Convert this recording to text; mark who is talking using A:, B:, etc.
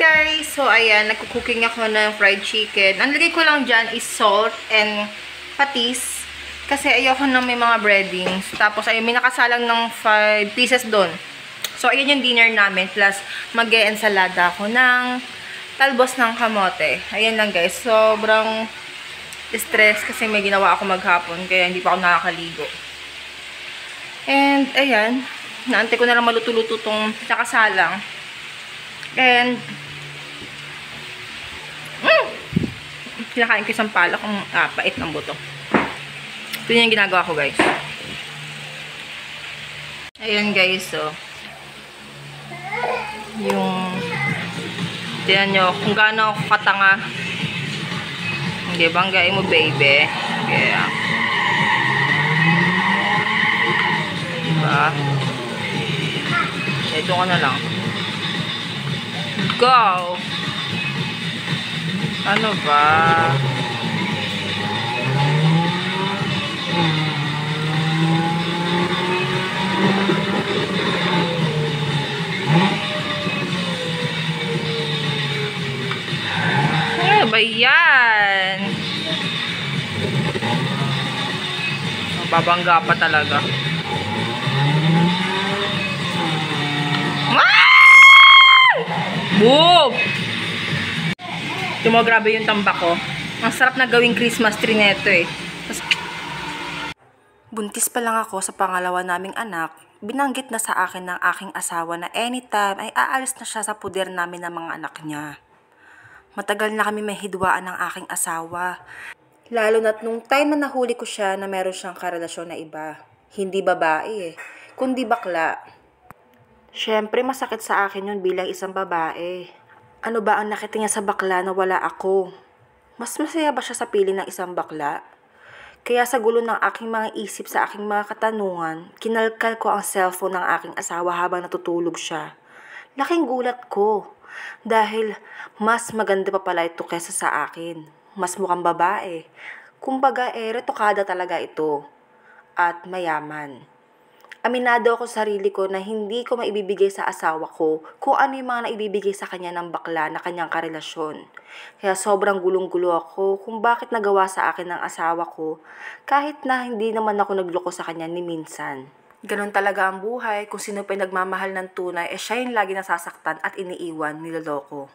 A: guys! So, ayan, nagkukuking ako ng fried chicken. Ang lagay ko lang dyan is salt and patis. Kasi ayoko na may mga breadings. Tapos, ayun, may nakasalang ng 5 pieces doon. So, ayun yung dinner namin. Plus, mag-e-ensalada ako ng talbos ng kamote. Ayan lang guys. Sobrang stress kasi may ginawa ako maghapon. Kaya hindi pa ako nakakaligo. And, ayan. Naantay ko na lang maluto-luto itong nakasalang. And, kinakain ko isang palak kung pait ng buto. Ito yung ginagawa ko, guys. Ayan, guys, so. Yung, tiyan nyo, kung gaano ako katanga. Hindi, banggain mo, baby. Kaya, diba? Ito ka na lang. Go! Ano ba? Ano ba yan? Babangga pa talaga. Boom! Ito grabe yung tambak ko. Ang sarap na gawing Christmas tree neto eh. Buntis pa lang ako sa pangalawa naming anak, binanggit na sa akin ng aking asawa na anytime ay aalis na siya sa puder namin ng mga anak niya. Matagal na kami may hidwaan ng aking asawa. Lalo na't nung time na nahuli ko siya na meron siyang karelasyon na iba. Hindi babae kundi bakla. Siyempre masakit sa akin yun bilang isang babae. Ano ba ang nakita niya sa bakla na wala ako? Mas masaya ba siya sa piling ng isang bakla? Kaya sa gulo ng aking mga isip sa aking mga katanungan, kinalkal ko ang cellphone ng aking asawa habang natutulog siya. Laking gulat ko. Dahil mas maganda pa pala ito kesa sa akin. Mas mukhang babae. Kumbaga retokada talaga ito. At mayaman. Aminado ako sa sarili ko na hindi ko maibibigay sa asawa ko kung ano yung mga naibibigay sa kanya ng bakla na kanyang karelasyon. Kaya sobrang gulong-gulo ako kung bakit nagawa sa akin ng asawa ko kahit na hindi naman ako nagloko sa kanya ni minsan. Ganon talaga ang buhay, kung sino pa nagmamahal ng tunay, siya yung lagi nasasaktan at iniiwan, niloloko.